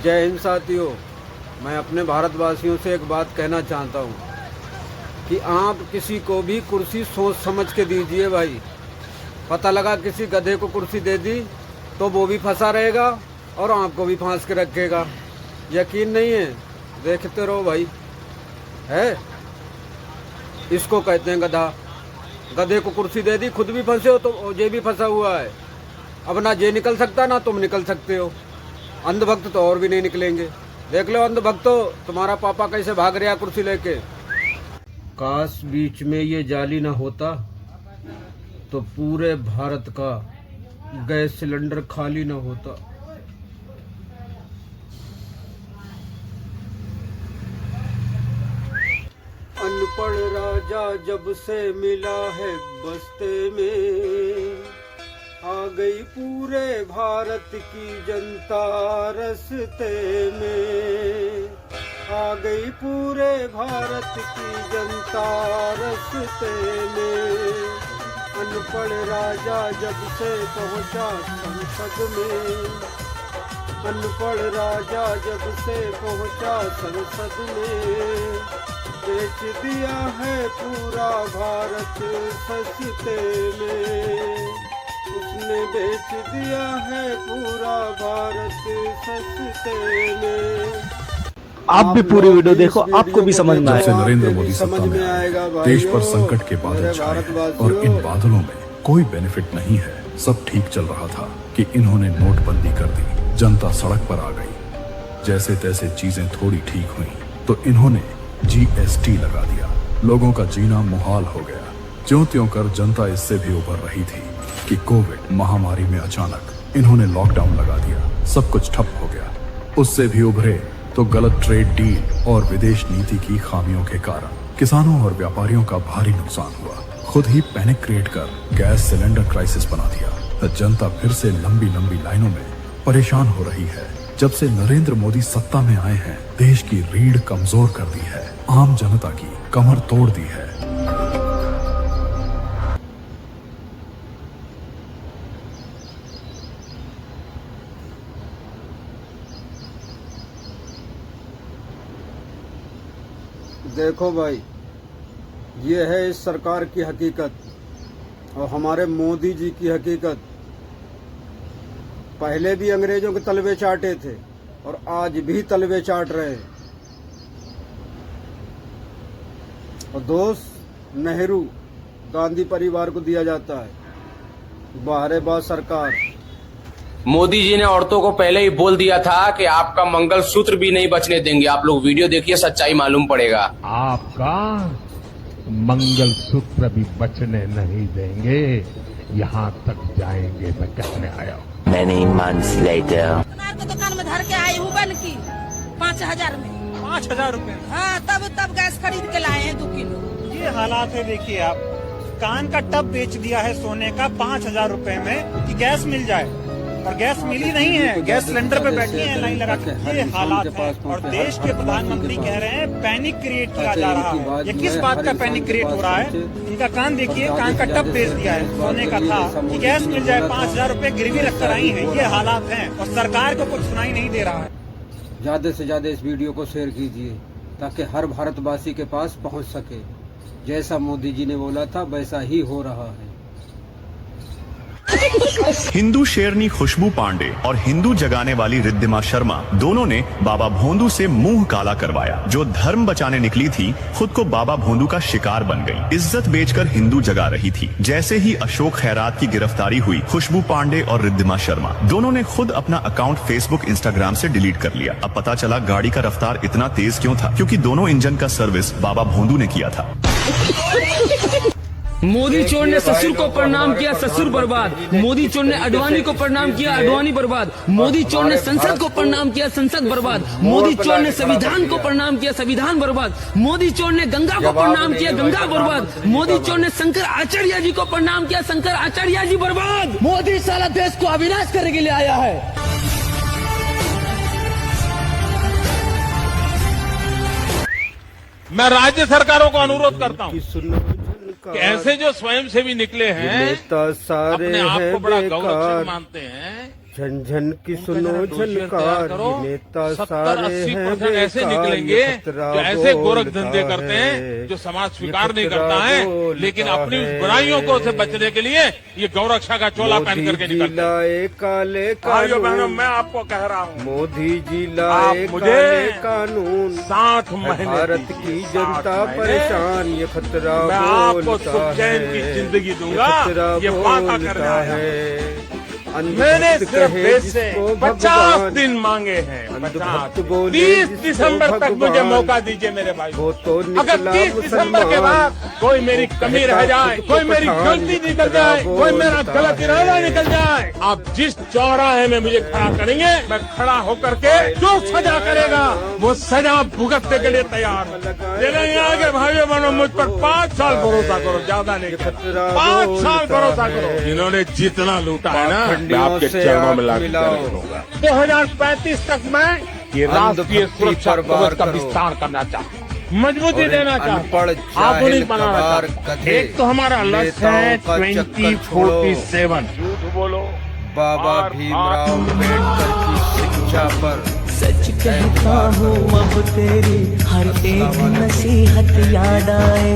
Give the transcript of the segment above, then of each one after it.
जय हिंद साथियों। मैं अपने भारतवासियों से एक बात कहना चाहता हूँ कि आप किसी को भी कुर्सी सोच समझ के दीजिए भाई। पता लगा किसी गधे को कुर्सी दे दी तो वो भी फंसा रहेगा और आपको भी फांस के रखेगा। यकीन नहीं है, देखते रहो भाई। है, इसको कहते हैं गधा। गधे को कुर्सी दे दी, खुद भी फंसे हो तो ये भी फंसा हुआ है। अब ना ये निकल सकता ना तुम निकल सकते हो। अंधभक्त तो और भी नहीं निकलेंगे। देख लो अंधभक्तो, तुम्हारा पापा कैसे भाग रहा कुर्सी लेके। काश बीच में ये जाली ना होता तो पूरे भारत का गैस सिलेंडर खाली ना होता। अनपढ़ राजा जब से मिला है बस्ते में, आ गई पूरे भारत की जनता रस्ते में। आ गई पूरे भारत की जनता रस्ते में। अनपढ़ राजा जब से पहुंचा संसद में, अनपढ़ राजा जब से पहुंचा संसद में, बेच दिया है पूरा भारत सस्ते में। उसने बेच दिया है पूरा भारत सस्ते में। आप भी पूरी वीडियो देखो, आपको भी समझ में आएगा। जब से नरेंद्र मोदी सत्ता में आए, देश पर संकट के बादल छाए हैं और इन बादलों में कोई बेनिफिट नहीं है। सब ठीक चल रहा था कि इन्होंने नोटबंदी कर दी, जनता सड़क पर आ गई। जैसे तैसे चीजें थोड़ी ठीक हुई तो इन्होंने GST लगा दिया। लोगों का जीना मुहाल हो गया। ज्यों त्यों कर जनता इससे भी उबर रही थी कि कोविड महामारी में अचानक इन्होंने लॉकडाउन लगा दिया। सब कुछ ठप हो गया। उससे भी उभरे तो गलत ट्रेड डील और विदेश नीति की खामियों के कारण किसानों और व्यापारियों का भारी नुकसान हुआ। खुद ही पैनिक क्रिएट कर गैस सिलेंडर क्राइसिस बना दिया। जनता फिर से लंबी लंबी लाइनों में परेशान हो रही है। जब से नरेंद्र मोदी सत्ता में आए हैं, देश की रीढ़ कमजोर कर दी है, आम जनता की कमर तोड़ दी है। देखो भाई, ये है इस सरकार की हकीकत और हमारे मोदी जी की हकीकत। पहले भी अंग्रेजों के तलवे चाटे थे और आज भी तलवे चाट रहे हैं। और दोस्त नेहरू गांधी परिवार को दिया जाता है। बाहरेबाज सरकार। मोदी जी ने औरतों को पहले ही बोल दिया था कि आपका मंगलसूत्र भी नहीं बचने देंगे। आप लोग वीडियो देखिए, सच्चाई मालूम पड़ेगा। आपका मंगलसूत्र भी बचने नहीं देंगे। यहाँ तक जाएंगे मैं कहने आया हूँ। Many months later. तो दुकान में धर के आई हूँ बन की 5,000 में। 5,000 रुपए? हाँ, तब गैस खरीद के लाए हैं 2 किलो। ये हालात है। देखिए आप, कान का टब बेच दिया है सोने का 5,000 रुपए में कि गैस मिल जाए, और गैस मिली नहीं है। गैस सिलेंडर पे बैठी है लाइन लगा के। ये हालात है और देश के प्रधानमंत्री कह रहे हैं पैनिक क्रिएट किया जा रहा है। ये किस बात का पैनिक क्रिएट हो रहा है? इनका कान देखिए, कान का टब बेच दिया है सोने का था कि गैस मिल जाए। 5,000 रुपए गिरवी रखकर आई है। ये हालात हैं और सरकार को कुछ सुनाई नहीं दे रहा है। ज्यादा से ज्यादा इस वीडियो को शेयर कीजिए ताकि हर भारतवासी के पास पहुंच सके। जैसा मोदी जी ने बोला था वैसा ही हो रहा है। हिंदू शेरनी खुशबू पांडे और हिंदू जगाने वाली रिद्धिमा शर्मा दोनों ने बाबा भोंदू से मुंह काला करवाया। जो धर्म बचाने निकली थी, खुद को बाबा भोंदू का शिकार बन गई। इज्जत बेचकर हिंदू जगा रही थी। जैसे ही अशोक खैरात की गिरफ्तारी हुई, खुशबू पांडे और रिद्धिमा शर्मा दोनों ने खुद अपना अकाउंट फेसबुक, इंस्टाग्राम से डिलीट कर लिया। अब पता चला गाड़ी का रफ्तार इतना तेज क्यों था, क्योंकि दोनों इंजन का सर्विस बाबा भोंदू ने किया था। मोदी चोर ने ससुर को प्रणाम किया, ससुर बर्बाद। मोदी चोर ने अडवाणी को प्रणाम किया, अडवाणी बर्बाद। मोदी चोर ने संसद को प्रणाम किया, संसद बर्बाद। मोदी चोर ने संविधान को प्रणाम किया, संविधान बर्बाद। मोदी चोर ने गंगा को प्रणाम किया, गंगा बर्बाद। मोदी चोर ने शंकर आचार्य जी को प्रणाम किया, शंकर आचार्य जी बर्बाद। मोदी साला देश को अविनाश करने के लिए आया है। मैं राज्य सरकारों को अनुरोध करता हूँ कि ऐसे जो स्वयंसेवी निकले हैं, सारे अपने आप को बड़ा गौ रक्षक मानते हैं, झंझन की सुनो झनकार, नेता सारे हैं 70-80% ऐसे निकलेंगे जो ऐसे गोरख धंधे करते हैं जो समाज स्वीकार नहीं करता है, लेकिन अपनी बुराइयों को से बचने के लिए ये गौरक्षा का चोला पहन करके निकलते हैं। काले भाइयों बहनों, कानून, मैं आपको कह रहा हूँ, मोदी जी आप लाए मुझे काले कानून, 60 महीने भारत की जनता परेशान, ये खतरा मैं आपको बोलता सुख चैन है, की जिंदगी दूंगा, खतरा ये वादा करने बोलता आया। है। मैंने अंधभक्त सिर्फ कहे देश से जिसको 50 भगवान, दिन मांगे हैं। अंधभक्त 50 बोले 30 जिसको दिसंबर तक मुझे भगवान, मौका दीजिए मेरे भाई। वो तो अगर निकला 30 दिसंबर के मुसलमान, बाद कोई मेरी कमी रह जाए, कोई मेरी गलती निकल जाए, कोई मेरा गलत इरादा निकल जाए, आप जिस चौराहे में मुझे खड़ा करेंगे, मैं खड़ा होकर के जो सजा करेगा वो सजा भुगतने के लिए तैयार हूँ। चलेंगे आगे भाइयों बहनों, मुझ पर 5 साल भरोसा करो, ज्यादा नहीं, 5 साल भरोसा करो। इन्होंने जितना लूटा है ना, मैं आपके चरणों में लाके रखूंगा। 2035 तक मैं ये राष्ट्रीय सुरक्षा कवच का विस्तार करना चाहता हूँ, मजबूती देना चाहता हूँ, आधुनिक बनाना चाहता हूँ। एक तो हमारा लक्ष्य है 2047। झूठ बोलो बाबा भीमराव अम्बेडकर की शिक्षा पर सच कहता हूँ अब तेरी हर एक नसीहत याद आए।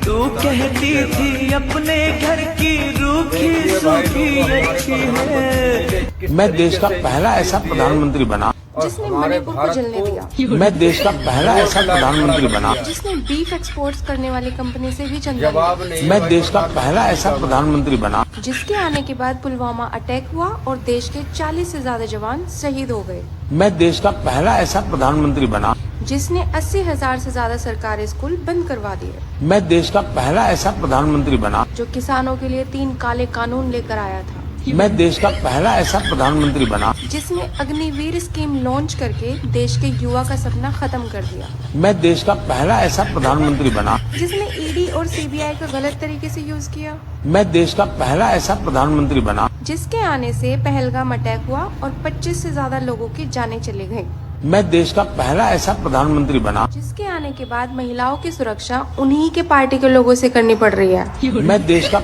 तू कहती थी अपने घर की रूखी सूखी अच्छी है। मैं देश का पहला ऐसा प्रधानमंत्री बना जिसने मणिपुर को जलने दिया। मैं देश का पहला ऐसा प्रधानमंत्री बना जिसने बीफ एक्सपोर्ट्स करने वाली कंपनी से भी चंदा जवाब लिया। नहीं मैं देश का पहला ऐसा प्रधानमंत्री बना जिसके आने के बाद पुलवामा अटैक हुआ और देश के 40 से ज्यादा जवान शहीद हो गए। मैं देश का पहला ऐसा प्रधानमंत्री बना जिसने 80,000 से ज्यादा सरकारी स्कूल बंद करवा दिए। मैं देश का पहला ऐसा प्रधानमंत्री बना जो किसानों के लिए 3 काले कानून लेकर आया था। मैं देश का पहला ऐसा प्रधानमंत्री बना जिसने अग्निवीर स्कीम लॉन्च करके देश के युवा का सपना खत्म कर दिया। मैं देश का पहला ऐसा प्रधानमंत्री बना जिसने ईडी और सीबीआई का गलत तरीके से यूज किया। मैं देश का पहला ऐसा प्रधानमंत्री बना जिसके आने से पहलगाम अटैक हुआ और 25 से ज्यादा लोगों की जानें चली गयी। मैं देश का पहला ऐसा प्रधानमंत्री बना जिसके आने के बाद महिलाओं की सुरक्षा उन्हीं के पार्टी के लोगों से करनी पड़ रही है। मैं देश का